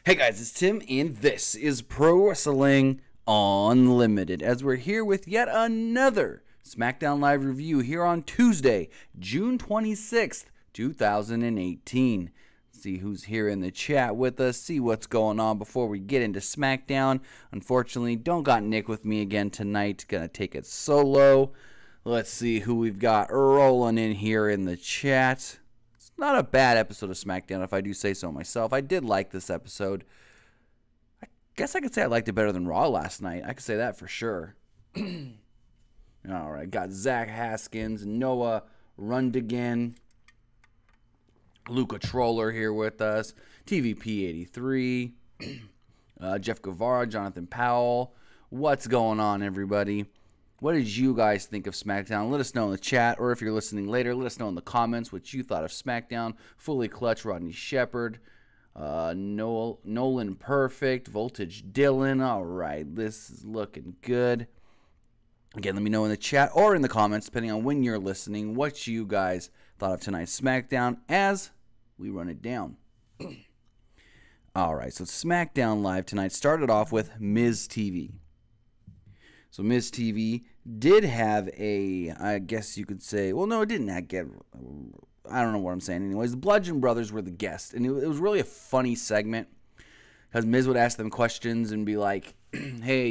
Hey guys, it's Tim, and this is Pro Wrestling Unlimited, as we're here with yet another Smackdown Live review here on Tuesday, June 26th, 2018. See who's here in the chat with us, see what's going on before we get into Smackdown. Unfortunately, don't got Nick with me again tonight, gonna take it solo. Let's see who we've got rolling in here in the chat. Not a bad episode of Smackdown, if I do say so myself. I did like this episode. I guess I could say I liked it better than Raw last night. I could say that for sure. All right, got Zach Haskins, Noah Rundigan, Luca Troller here with us, TVP83, Jeff Guevara, Jonathan Powell. What's going on, everybody? What did you guys think of SmackDown? Let us know in the chat, or if you're listening later, let us know in the comments what you thought of SmackDown. Fully Clutch, Rodney Shepherd, Nolan Perfect, Voltage Dylan. All right, this is looking good. Again, let me know in the chat or in the comments, depending on when you're listening, what you guys thought of tonight's SmackDown as we run it down. All right, so SmackDown Live tonight started off with Miz TV. So Miz TV did have a, I guess you could say, well, no, it didn't get, I don't know what I'm saying. Anyways, the Bludgeon Brothers were the guests, and it was really a funny segment because Miz would ask them questions and be like, hey,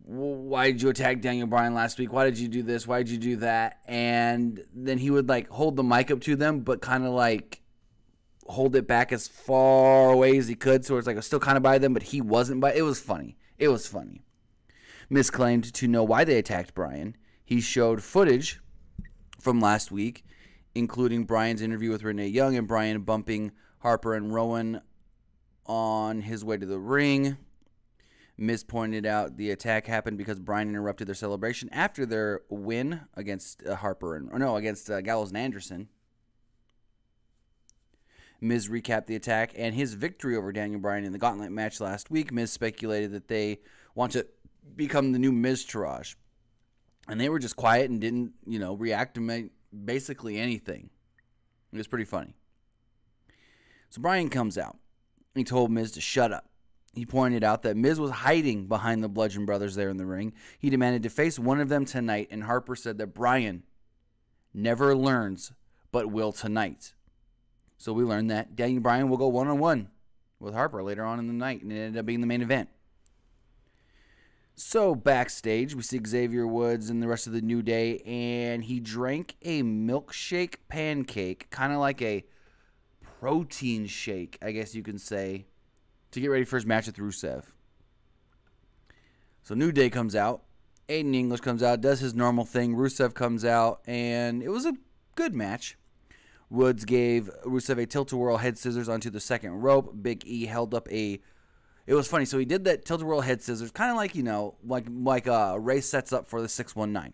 why did you attack Daniel Bryan last week? Why did you do this? Why did you do that? And then he would like hold the mic up to them, but kind of like hold it back as far away as he could, so it's like it was still kind of by them, but he wasn't by. It was funny. It was funny. Miz claimed to know why they attacked Bryan. He showed footage from last week, including Bryan's interview with Renee Young and Bryan bumping Harper and Rowan on his way to the ring. Miz pointed out the attack happened because Bryan interrupted their celebration after their win against against Gallows and Anderson. Miz recapped the attack and his victory over Daniel Bryan in the Gauntlet match last week. Miz speculated that they want to become the new Miztourage. And they were just quiet and didn't, react to basically anything. It was pretty funny. So Bryan comes out. He told Miz to shut up. He pointed out that Miz was hiding behind the Bludgeon Brothers there in the ring. He demanded to face one of them tonight, and Harper said that Bryan never learns but will tonight. So we learned that Daniel Bryan will go one-on-one with Harper later on in the night, and it ended up being the main event. So backstage, we see Xavier Woods and the rest of the New Day, and he drank a milkshake pancake, kind of like a protein shake, I guess you can say, to get ready for his match with Rusev. So New Day comes out, Aiden English comes out, does his normal thing, Rusev comes out, and it was a good match. Woods gave Rusev a tilt-a-whirl head scissors onto the second rope. Big E held up it was funny. So he did that tilt-a-whirl head scissors, kind of like, like Ray sets up for the 619.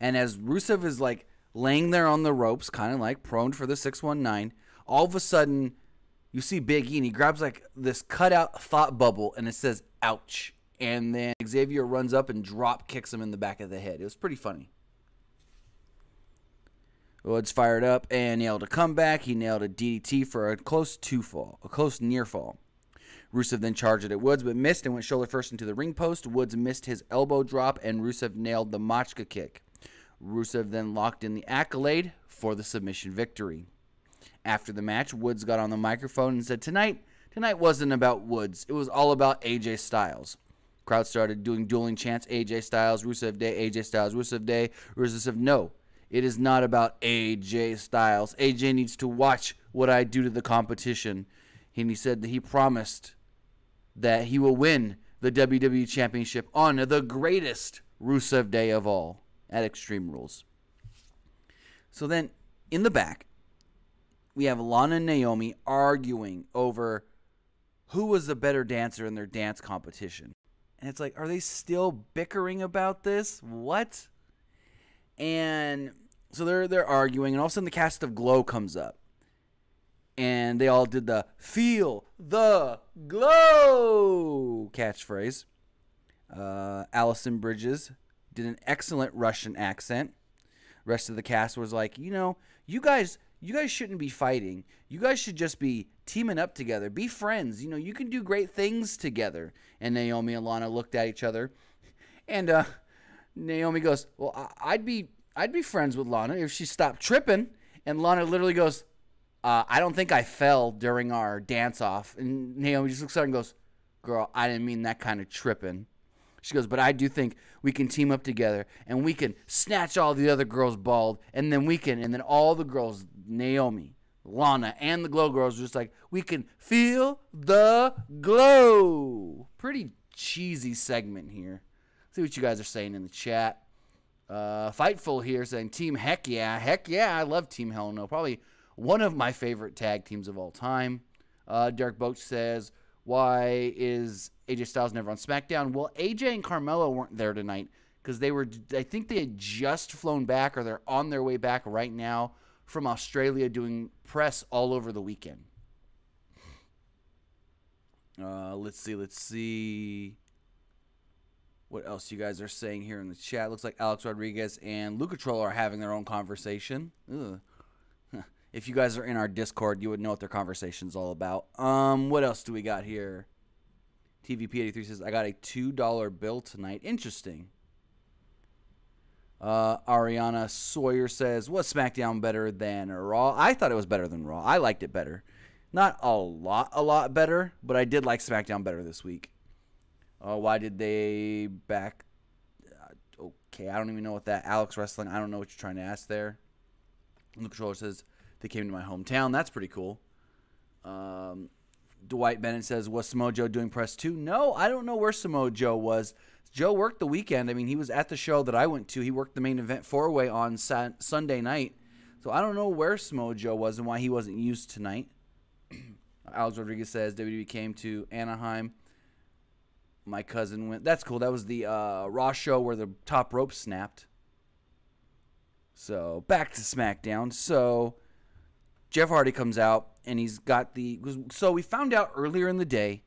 And as Rusev is like laying there on the ropes, kind of like prone for the 619, all of a sudden you see Big E and he grabs like this cutout thought bubble and it says, ouch. And then Xavier runs up and drop kicks him in the back of the head. It was pretty funny. Woods fired up and nailed a comeback. He nailed a DDT for a close near fall. Rusev then charged it at Woods, but missed and went shoulder first into the ring post. Woods missed his elbow drop, and Rusev nailed the Machka kick. Rusev then locked in the Accolade for the submission victory. After the match, Woods got on the microphone and said, Tonight wasn't about Woods. It was all about AJ Styles. Crowd started doing dueling chants, AJ Styles, Rusev Day, AJ Styles, Rusev Day. Rusev said, no. It is not about AJ Styles. AJ needs to watch what I do to the competition. And he said that he promised that he will win the WWE Championship on the greatest Rusev Day of all at Extreme Rules. So then, in the back, we have Lana and Naomi arguing over who was the better dancer in their dance competition. And it's like, are they still bickering about this? What? And so they're arguing, and all of a sudden the cast of Glow comes up. And they all did the Feel the Glow catchphrase. Allison Bridges did an excellent Russian accent. Rest of the cast was like, you guys you guys shouldn't be fighting. You guys should just be teaming up together. Be friends. You know, you can do great things together. And Naomi and Lana looked at each other. And Naomi goes, well, I'd be friends with Lana if she stopped tripping. And Lana literally goes, I don't think I fell during our dance-off. And Naomi just looks at her and goes, girl, I didn't mean that kind of tripping. She goes, but I do think we can team up together and we can snatch all the other girls bald, and then all the girls, Naomi, Lana, and the Glow Girls are just like, we can feel the glow. Pretty cheesy segment here. See what you guys are saying in the chat. Fightful here saying Team Heck Yeah. Heck yeah, I love Team Hell No. Probably one of my favorite tag teams of all time. Derek Boach says, why is AJ Styles never on SmackDown? Well, AJ and Carmelo weren't there tonight because I think they had just flown back, or they're on their way back right now from Australia doing press all over the weekend. Let's see. What else you guys are saying here in the chat? Looks like Alex Rodriguez and Lucha Troll are having their own conversation. Ugh. If you guys are in our Discord, you would know what their conversation's all about. What else do we got here? TVP83 says, I got a $2 bill tonight. Interesting. Ariana Sawyer says, was SmackDown better than Raw? I thought it was better than Raw. I liked it better. Not a lot better, but I did like SmackDown better this week. Why did they back? Okay, I don't even know what that. Alex Wrestling, I don't know what you're trying to ask there. And the controller says, they came to my hometown. That's pretty cool. Dwight Bennett says, was Samoa Joe doing press too? No, I don't know where Samoa Joe was. Joe worked the weekend. I mean, he was at the show that I went to. He worked the main event 4-way on Sunday night. So I don't know where Samoa Joe was and why he wasn't used tonight. Alex Rodriguez says, WWE came to Anaheim. My cousin went. That's cool. That was the Raw show where the top rope snapped. So back to SmackDown. So Jeff Hardy comes out, and he's got so we found out earlier in the day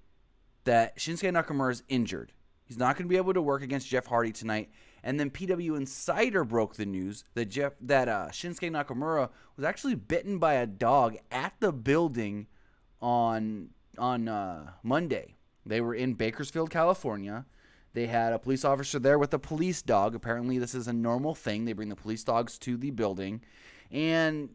that Shinsuke Nakamura is injured. He's not going to be able to work against Jeff Hardy tonight. And then PW Insider broke the news that Shinsuke Nakamura was actually bitten by a dog at the building on Monday. They were in Bakersfield, California. They had a police officer there with a police dog. Apparently, this is a normal thing. They bring the police dogs to the building, and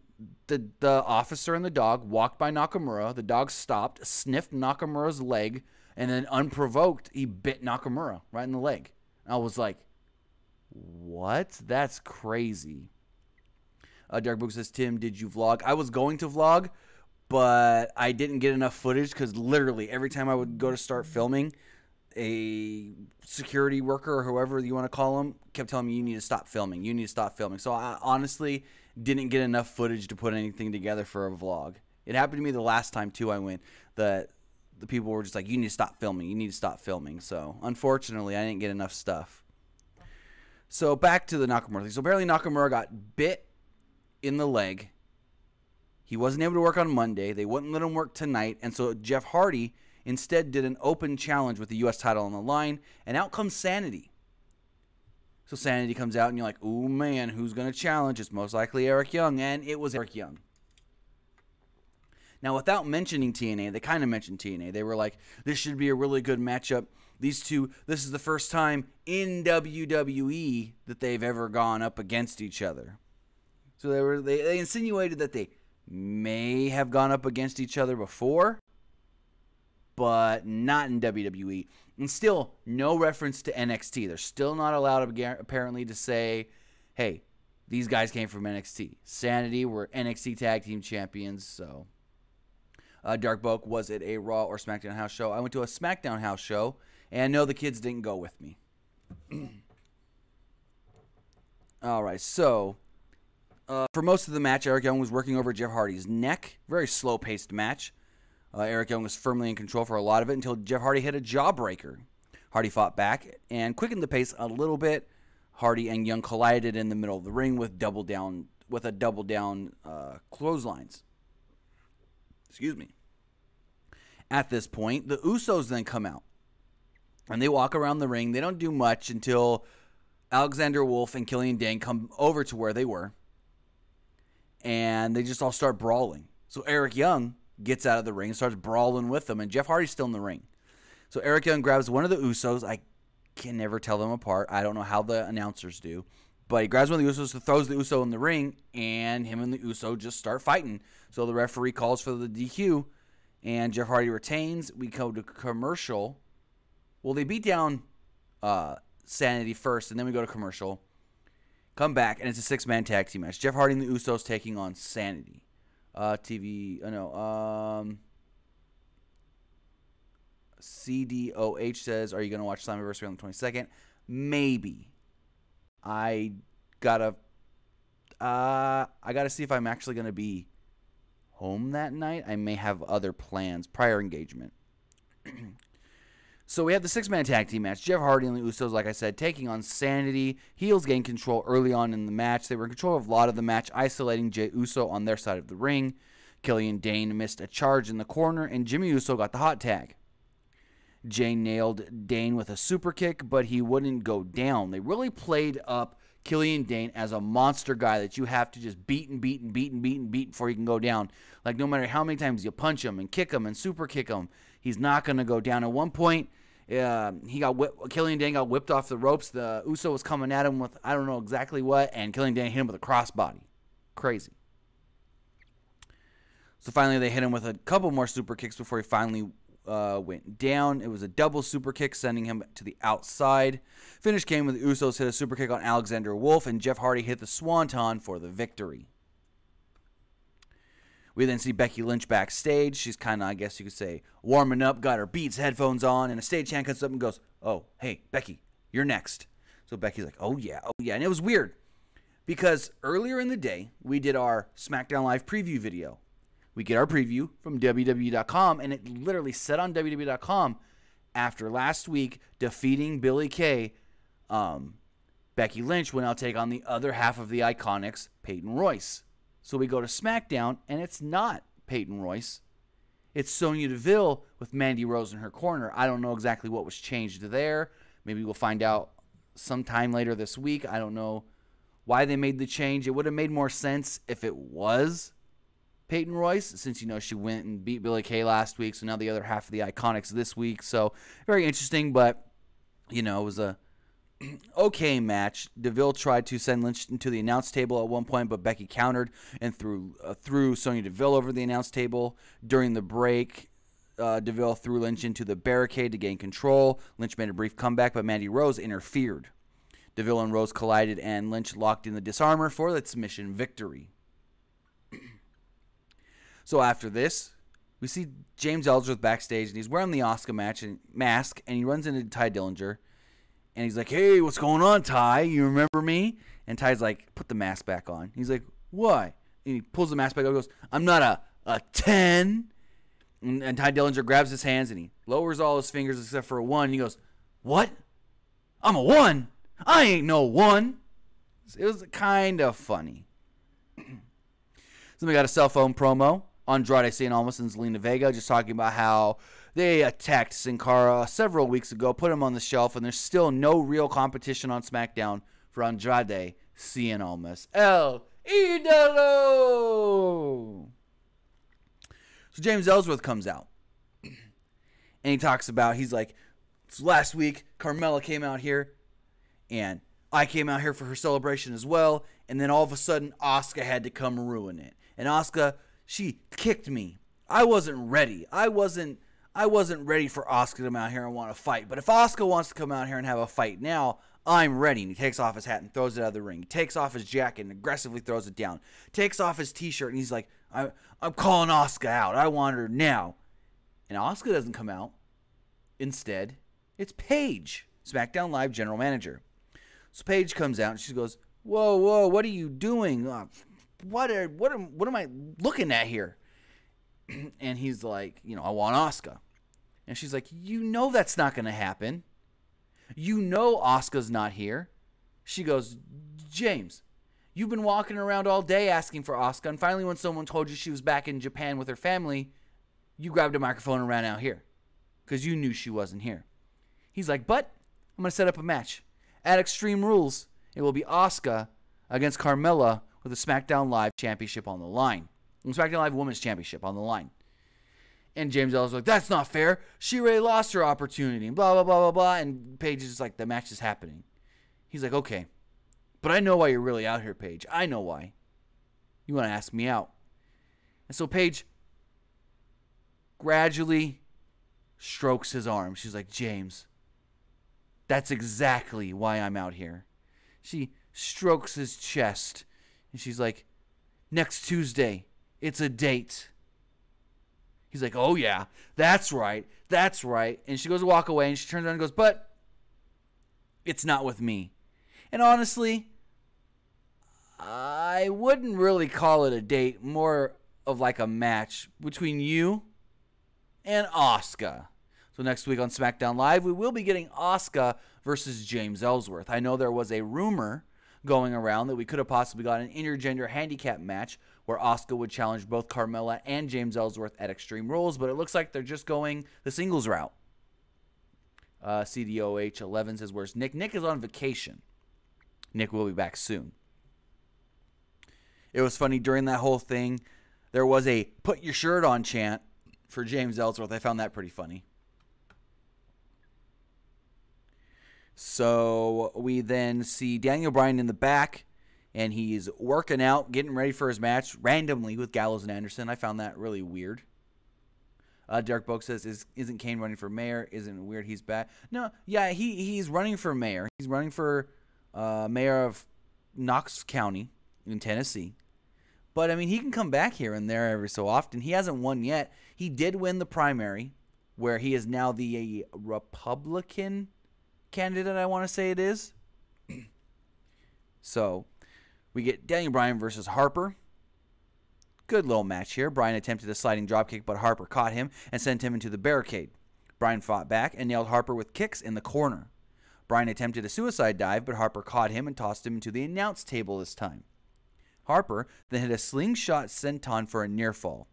the officer and the dog walked by Nakamura. The dog stopped, sniffed Nakamura's leg, and then unprovoked, he bit Nakamura right in the leg. I was like, what? That's crazy. Derek Book says, Tim, did you vlog? I was going to vlog, but I didn't get enough footage because literally every time I would go to start filming, a security worker or whoever you want to call him kept telling me, you need to stop filming. You need to stop filming. So I honestly didn't get enough footage to put anything together for a vlog. It happened to me the last time, too, I went, that the people were just like, you need to stop filming. You need to stop filming. So unfortunately, I didn't get enough stuff. So back to the Nakamura thing. So apparently Nakamura got bit in the leg. He wasn't able to work on Monday. They wouldn't let him work tonight. And so Jeff Hardy instead did an open challenge with the U.S. title on the line. And out comes Sanity. So Sanity comes out and you're like, ooh, man, who's going to challenge? It's most likely Eric Young. And it was Eric Young. Now, without mentioning TNA, they kind of mentioned TNA. They were like, this should be a really good matchup. These two, this is the first time in WWE that they've ever gone up against each other. So they insinuated that they may have gone up against each other before, but not in WWE. And still, no reference to NXT. They're still not allowed, apparently, to say, hey, these guys came from NXT. Sanity were NXT Tag Team Champions, so... Dark Boak, was it a Raw or SmackDown house show? I went to a SmackDown house show, and no, the kids didn't go with me. All right, so for most of the match, Eric Young was working over Jeff Hardy's neck. Very slow-paced match. Eric Young was firmly in control for a lot of it until Jeff Hardy hit a jawbreaker. Hardy fought back and quickened the pace a little bit. Hardy and Young collided in the middle of the ring with a double down clotheslines. Excuse me. At this point, the Usos then come out. And they walk around the ring. They don't do much until Alexander Wolf and Killian Dane come over to where they were. and they just all start brawling. So Eric Young gets out of the ring and starts brawling with them, and Jeff Hardy's still in the ring. So Eric Young grabs one of the Usos. I can never tell them apart. I don't know how the announcers do. But he grabs one of the Usos, throws the Uso in the ring, and him and the Uso just start fighting. So the referee calls for the DQ, and Jeff Hardy retains. We go to commercial. Well, they beat down Sanity first, and then we go to commercial. Come back, and it's a 6-man tag team match. Jeff Hardy and the Usos taking on Sanity. CDOH says, are you going to watch Slammiversary on the 22nd? Maybe. I gotta see if I'm actually going to be home that night. I may have other plans, prior engagement. So we have the 6-man tag team match. Jeff Hardy and the Usos, like I said, taking on Sanity. Heels gain control early on in the match. They were in control of a lot of the match, isolating Jey Uso on their side of the ring. Killian Dane missed a charge in the corner, and Jimmy Uso got the hot tag. Jey nailed Dane with a super kick, but he wouldn't go down. They really played up Killian Dane as a monster guy that you have to just beat before he can go down. Like, no matter how many times you punch him and kick him and super kick him, he's not going to go down. At one point, Killian Dane got whipped off the ropes. The Uso was coming at him with I don't know exactly what, and Killian Dane hit him with a crossbody. Crazy. So finally, they hit him with a couple more super kicks before he finally went down. It was a double super kick, sending him to the outside. Finish came when the Usos hit a super kick on Alexander Wolf, and Jeff Hardy hit the Swanton for the victory. We then see Becky Lynch backstage. She's kind of, I guess you could say, warming up, got her Beats headphones on, and a stagehand comes up and goes, oh, hey, Becky, you're next. So Becky's like, oh, yeah. And it was weird because earlier in the day, we did our Smackdown Live preview video. We get our preview from WWE.com, and it literally said on WWE.com, after last week defeating Billie Kay, Becky Lynch will now take on the other half of the Iconics, Peyton Royce. So we go to SmackDown, and it's not Peyton Royce. It's Sonya Deville with Mandy Rose in her corner. I don't know exactly what was changed there. Maybe we'll find out sometime later this week. I don't know why they made the change. It would have made more sense if it was Peyton Royce, since, she went and beat Billie Kay last week, so now the other half of the Iconics this week. So very interesting, but, it was a okay match. Deville tried to send Lynch into the announce table at one point, but Becky countered and threw Sonya Deville over the announce table. During the break, Deville threw Lynch into the barricade to gain control. Lynch made a brief comeback, but Mandy Rose interfered. Deville and Rose collided, and Lynch locked in the disarmor for the submission victory. So after this, we see James Ellsworth backstage, and he's wearing the Asuka mask, and he runs into Ty Dillinger. And he's like, hey, what's going on, Ty? You remember me? And Ty's like, put the mask back on. He's like, why? And he pulls the mask back up and goes, I'm not a 10. And Ty Dillinger grabs his hands, and he lowers all his fingers except for a 1. And he goes, what? I'm a 1? I ain't no 1. It was kind of funny. So we got a cell phone promo. Andrade Cien Almas and Zelina Vega just talking about how they attacked Sin Cara several weeks ago, put him on the shelf, and there's still no real competition on SmackDown for Andrade Cien Almas. El Idolo! So James Ellsworth comes out, and he talks about, he's like, so last week, Carmella came out here, and I came out here for her celebration as well, and then all of a sudden, Asuka had to come ruin it. And Asuka, she kicked me. I wasn't ready. I wasn't ready for Asuka to come out here and want to fight. But if Asuka wants to come out here and have a fight now, I'm ready. And he takes off his hat and throws it out of the ring. He takes off his jacket and aggressively throws it down. Takes off his t-shirt, and he's like, I'm calling Asuka out. I want her now. And Asuka doesn't come out. Instead, it's Paige, SmackDown Live general manager. So Paige comes out and she goes, whoa, what are you doing? What am I looking at here? And he's like, I want Asuka. And she's like, that's not going to happen. Asuka's not here. She goes, James, you've been walking around all day asking for Asuka, and finally when someone told you she was back in Japan with her family, you grabbed a microphone and ran out here because you knew she wasn't here. He's like, but I'm going to set up a match. At Extreme Rules, it will be Asuka against Carmella with the SmackDown Live Championship on the line. The SmackDown Live Women's Championship on the line. And James Ellsworth's like, that's not fair. She already lost her opportunity. And blah, blah, blah, blah, blah. And Paige is like, the match is happening. He's like, okay. But I know why you're really out here, Paige. I know why. You want to ask me out. And so Paige gradually strokes his arm. She's like, James, that's exactly why I'm out here. She strokes his chest. And she's like, next Tuesday, it's a date. He's like, oh yeah, that's right. That's right. And she goes to walk away, and she turns around and goes, but it's not with me. And honestly, I wouldn't really call it a date, more of like a match between you and Asuka. So next week on SmackDown Live, we will be getting Asuka versus James Ellsworth. I know there was a rumor going around that we could have possibly got an intergender handicap match where Asuka would challenge both Carmella and James Ellsworth at Extreme Rules, but it looks like they're just going the singles route. CDOH 11 says, where's Nick? Nick is on vacation. Nick will be back soon. It was funny, during that whole thing, there was a put your shirt on chant for James Ellsworth. I found that pretty funny. So we then see Daniel Bryan in the back, and he's working out, getting ready for his match randomly with Gallows and Anderson. I found that really weird. Derek Boak says, isn't Kane running for mayor? Isn't it weird he's back? No, yeah, he's running for mayor. He's running for mayor of Knox County in Tennessee. But, I mean, he can come back here and there every so often. He hasn't won yet. He did win the primary, where he is now the Republican candidate, I want to say it is. So, we get Daniel Bryan versus Harper. Good little match here. Bryan attempted a sliding dropkick, but Harper caught him and sent him into the barricade. Bryan fought back and nailed Harper with kicks in the corner. Bryan attempted a suicide dive, but Harper caught him and tossed him into the announce table this time. Harper then hit a slingshot senton for a near fall.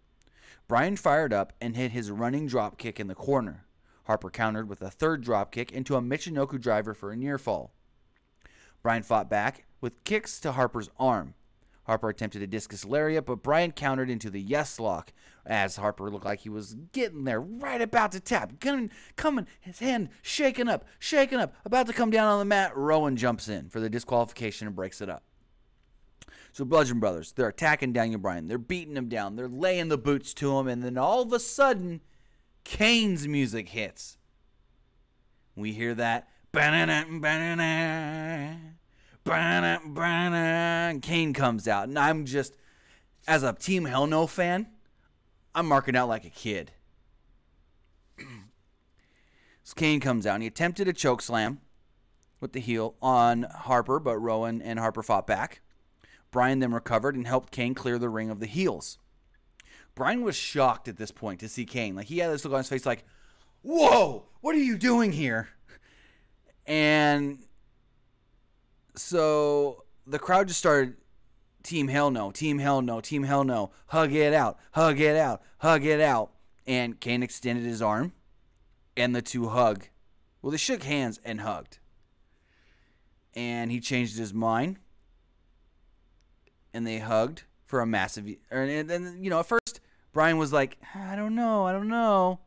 Bryan fired up and hit his running dropkick in the corner. Harper countered with a third dropkick into a Michinoku driver for a near fall. Bryan fought back with kicks to Harper's arm. Harper attempted a discus lariat, but Bryan countered into the yes lock as Harper looked like he was getting there, right about to tap. Coming, his hand shaking up, about to come down on the mat. Rowan jumps in for the disqualification and breaks it up. So Bludgeon Brothers, they're attacking Daniel Bryan. They're beating him down. They're laying the boots to him, and then all of a sudden, Kane's music hits. We hear that. Kane comes out, and I'm just, as a Team Hell No fan, I'm marking out like a kid. So Kane comes out, and he attempted a choke slam with the heel on Harper, but Rowan and Harper fought back. Bryan then recovered and helped Kane clear the ring of the heels. Bryan was shocked at this point to see Kane. Like, he had this look on his face like, whoa, what are you doing here? And so the crowd just started, Team Hell No, Team Hell No, Team Hell No, hug it out, hug it out, hug it out. And Kane extended his arm, and the two hug. Well, they shook hands and hugged. And he changed his mind, and they hugged for a massive, and then, you know, at first, Bryan was like, I don't know.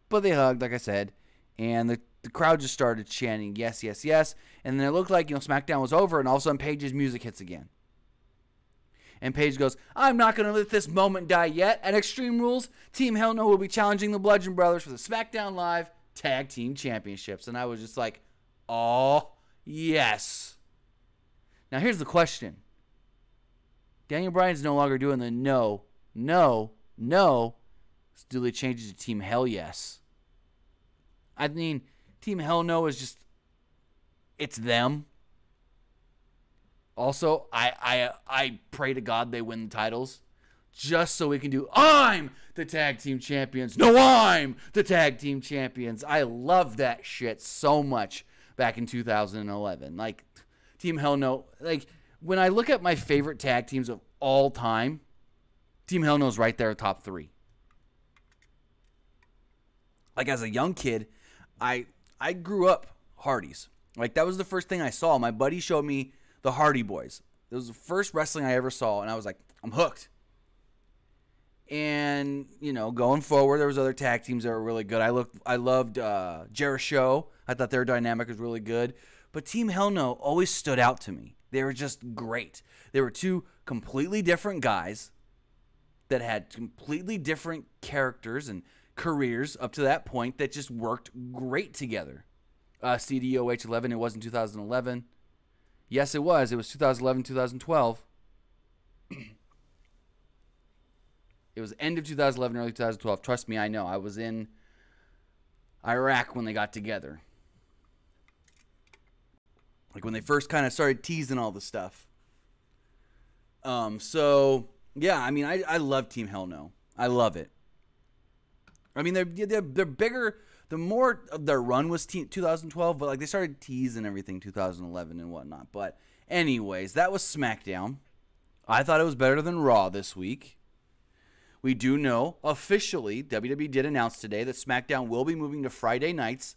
But they hugged, like I said, and the crowd just started chanting, yes, yes, yes. And then it looked like, you know, SmackDown was over, and all of a sudden Paige's music hits again. And Paige goes, I'm not going to let this moment die yet. At Extreme Rules, Team Hell No will be challenging the Bludgeon Brothers for the SmackDown Live Tag Team Championships. And I was just like, oh, yes. Now here's the question. Daniel Bryan's no longer doing the no. Do they change it to Team Hell Yes? I mean, Team Hell No is just, it's them. Also, I pray to God they win the titles just so we can do, I'm the tag team champions. No, I'm the tag team champions. I love that shit so much back in 2011. Like, Team Hell No, like, when I look at my favorite tag teams of all time, Team Hell No is right there, top 3. Like, as a young kid, I grew up Hardys. Like, that was the first thing I saw. My buddy showed me the Hardy Boys. It was the first wrestling I ever saw, and I was like, I'm hooked. And, going forward, there was other tag teams that were really good. I loved Jericho. I thought their dynamic was really good. But Team Hell No always stood out to me. They were just great. They were two completely different guys that had completely different characters and careers up to that point that just worked great together. CDOH 11, it was in 2011. Yes, it was. It was 2011, 2012. It was end of 2011, early 2012. Trust me, I know. I was in Iraq when they got together. Like when they first kind of started teasing all the stuff. So, yeah, I mean, I love Team Hell No. I love it. I mean, they're bigger. The more of their run was 2012, but like they started teasing everything 2011 and whatnot. But anyways, that was SmackDown. I thought it was better than Raw this week. We do know officially, WWE did announce today that SmackDown will be moving to Friday nights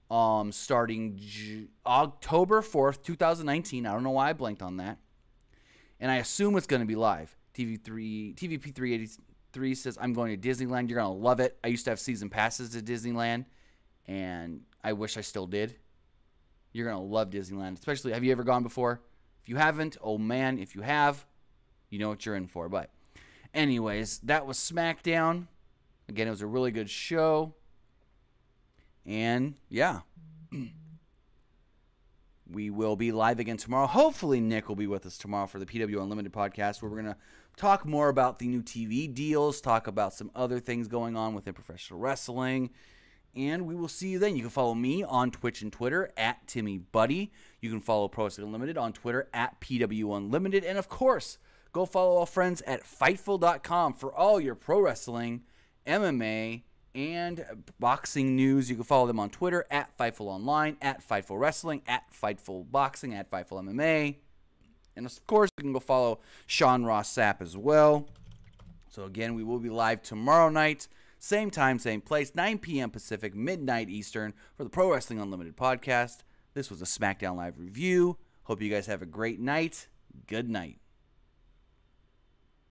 starting October 4th, 2019. I don't know why I blanked on that. And I assume it's going to be live. TVP383 says, I'm going to Disneyland. You're going to love it. I used to have season passes to Disneyland, and I wish I still did. You're going to love Disneyland. Especially, have you ever gone before? If you haven't, oh man, if you have, you know what you're in for. But anyways, that was SmackDown. Again, it was a really good show. And, yeah. We will be live again tomorrow. Hopefully, Nick will be with us tomorrow for the PW Unlimited podcast, where we're going to talk more about the new TV deals, talk about some other things going on within professional wrestling. And we will see you then. You can follow me on Twitch and Twitter at TimmyBuddy. You can follow Pro Wrestling Unlimited on Twitter at PWUnlimited. And, of course, go follow our friends at Fightful.com for all your pro wrestling, MMA, and boxing news. You can follow them on Twitter at Fightful Online, at Fightful Wrestling, at Fightful Boxing, at Fightful MMA. And, of course, you can go follow Sean Ross Sapp as well. So, again, we will be live tomorrow night. Same time, same place, 9 p.m. Pacific, midnight Eastern, for the Pro Wrestling Unlimited podcast. This was a SmackDown Live review. Hope you guys have a great night. Good night.